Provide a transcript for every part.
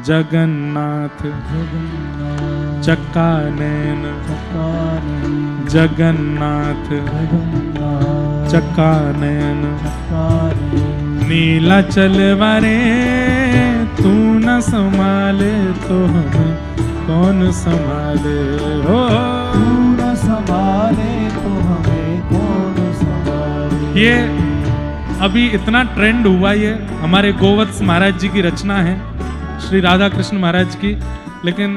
जगन्नाथ चक्कानयन जगन्नाथ चक्कानयन नीलाचल वारे तू न संभाले तो हमें कौन संभाले हो, तू न संभाले तो हमें कौन संभाले। ये अभी इतना ट्रेंड हुआ, ये हमारे गोवत्स महाराज जी की रचना है, श्री राधा कृष्ण महाराज की, लेकिन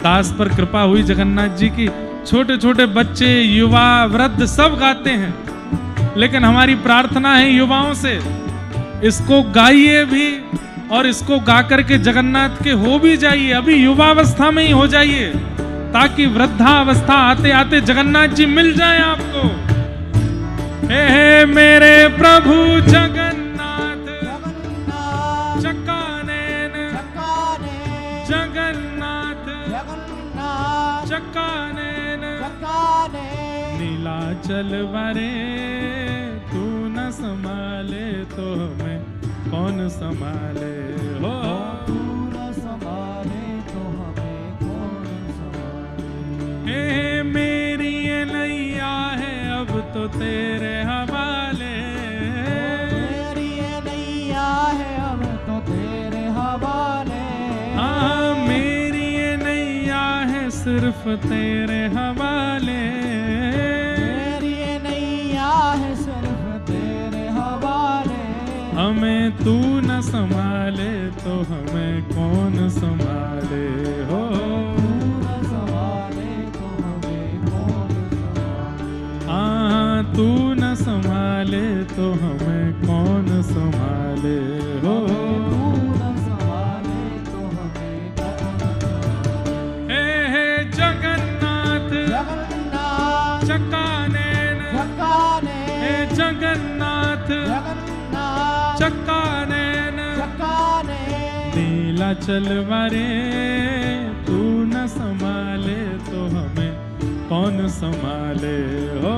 दास पर कृपा हुई जगन्नाथ जी की। छोटे छोटे बच्चे, युवा, वृद्ध सब गाते हैं, लेकिन हमारी प्रार्थना है युवाओं से, इसको गाइए भी और इसको गा करके जगन्नाथ के हो भी जाइए, अभी युवावस्था में ही हो जाइए, ताकि वृद्धावस्था आते आते जगन्नाथ जी मिल जाएं आपको। हे मेरे प्रभु जगन्नाथ चक्कानयन जगन्नाथ चक्कानयन नीलाचल वारे तू न संभाले तो हमें कौन संभाले हो, तू न संभाले तो हमें कौन संभाले। हे मेरी ये नैया है अब तो तेरे हवाले, मेरी ये नैया है अब तो तेरे हवाले। हाँ मेरी ये नैया है सिर्फ तेरे हवाले, मेरी ये नैया है सिर्फ तेरे हवाले। हमें तू न संभाले तो हमें कौन संभाले हो, तू न संभाले तो हमें कौन संभाले। हाँ तू न संभाले तो हमें कौन संभाले हो, तू न संभाले तो हमें कौन संभाले। हे जगन्नाथ जगन्नाथ चक्कानयन चक्कानयन हे जगन्नाथ जगन्नाथ चक्कानयन चक्कानयन नीलाचल वारे तू न संभाले तो हमें कौन संभाले हो,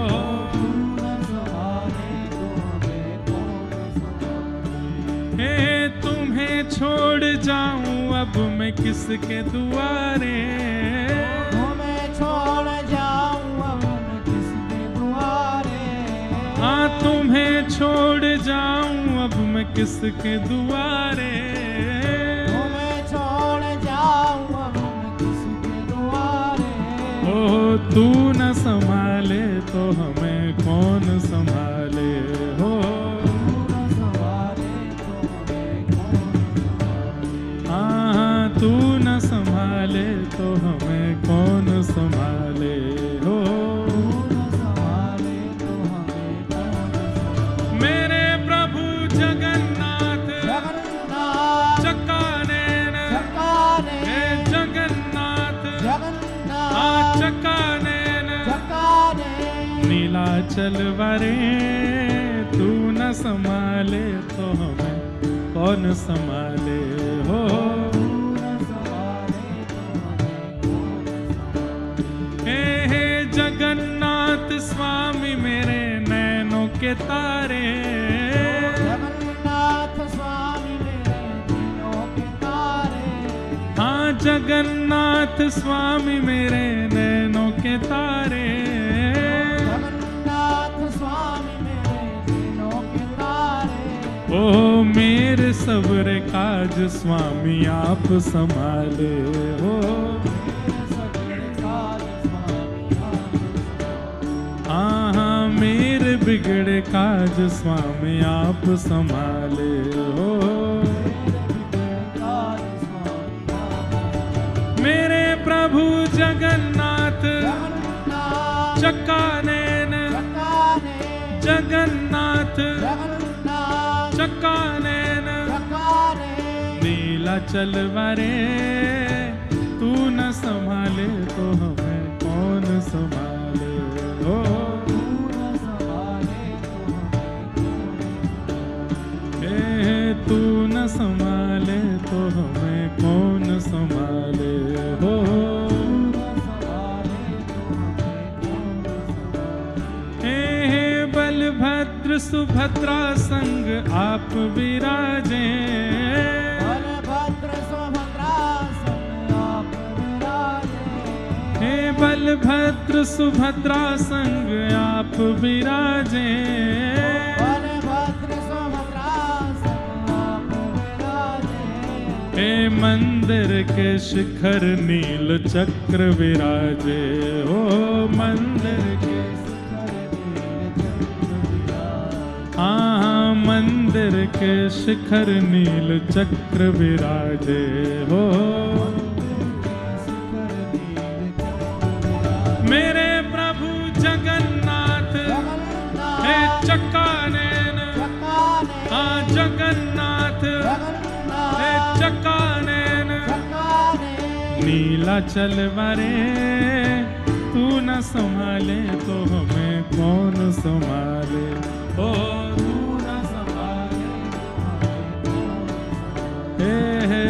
तू न संभाले तो हमें कौन संभाले। हे तुम्हें छोड़ जाऊं अब मैं किसके दुआरे, तुम्हें छोड़ जाऊं अब मैं किसके दुआरे। हाँ तुम्हें छोड़ जाऊं अब मैं किसके दुआरे, तुम्हें छोड़ जाऊं अब मैं किसके दुआरे। ओ तू न संभाले तो हमें कौन संभाले हो, तू न संभाले तो हमें कौन संभाले। हाँ तू न संभाले तो हमें कौन संभाले हो, तू न संभाले तो हमें कौन संभाले। मेरे प्रभु जगन्नाथ जगन्नाथ चक्कानयन चक्कानयन हे जगन्नाथ जगन्नाथ चक्कानयन चक्कानयन नीलाचल वारे तू न संभाले तो हमें कौन संभाले हो, तू न संभाले तो हमें कौन संभाले। हे जगन्नाथ स्वामी मेरे नैनों के तारे, जगन्नाथ स्वामी मेरे दिलों के तारे। हाँ जगन्नाथ स्वामी मेरे नैनों के तारे, जगन्नाथ स्वामी मेरे दिलों के तारे। ओ मेरे सब्र काज स्वामी आप संभाले हो, मेरे सगले काज स्वामी आप संभाले। हाँ हाँ मेरे बिगड़े काज स्वामी आप संभाले हो, मेरे प्रभु जगन्नाथ चक्कानयन जगन्नाथ चक्कानयन नीलाचल वारे तू न संभाले तो हमें कौन संभाले हो, हे तू न संभाले तो हमें कौन संभाले हो, हे बलभद्र सुभद्रा संग आप विराजे, बलभद्र सुभद्रा बलभद्र सुभद्रा संग आप विराजे, बलभद्र सुभद्रा संग आप विराजे। हे मंदिर के शिखर नील चक्र विराजे, हो मंदिर के हाँ मंदिर के शिखर नील चक्र विराजे, हो मेरे प्रभु जगन्नाथ हे चक्कानैन, हाँ जगन्नाथ हे चक्कानैन, नीलाचल वरे तू न संभाले तो हमें कौन संभाले, ओ तू न संभाले हे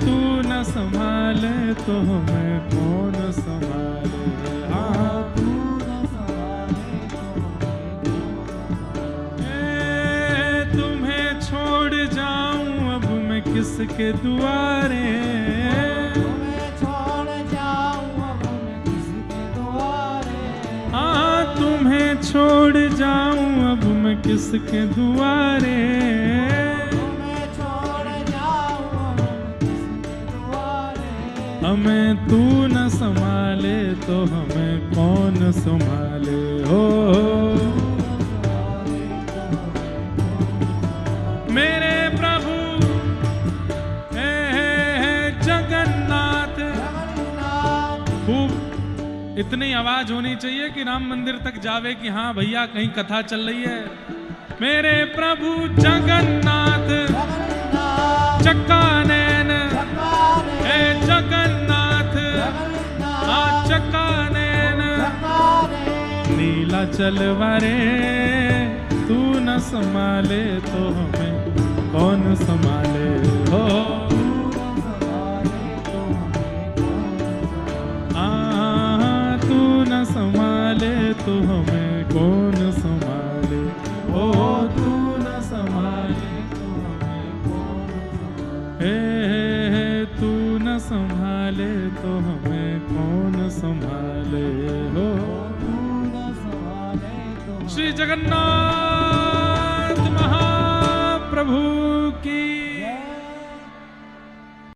तू न संभाले तो हमें कौन संभाले, हाँ तू न संभाले तुम्हें छोड़ जाऊं अब मैं किसके दुआरे, तुम्हें छोड़ जाऊं अब मैं किसके दुआरे, हाँ तुम्हें छोड़ जाऊं अब मैं किसके दुआरे, तुम्हें छोड़ जाऊं अब मैं किसके दुआरे। हमें तू न संभाले तो हमें कौन संभाले, हो मेरे प्रभु हे जगन्नाथ। खूब इतनी आवाज होनी चाहिए कि राम मंदिर तक जावे कि हाँ भैया कहीं कथा चल रही है। मेरे प्रभु जगन्नाथ चक्कानैन, हे जगन्नाथ हाँ चक्कानैन, नीलाचल वरे तू न संभाले तो हमें कौन संभाले, हो हाँ तू न संभाले तो हमें कौन संभाले, ओ तू न संभाले तो हमें कौन संभाले, हे तू न संभाले तो हमें कौन संभाले, हो श्री जगन्नाथ महाप्रभु की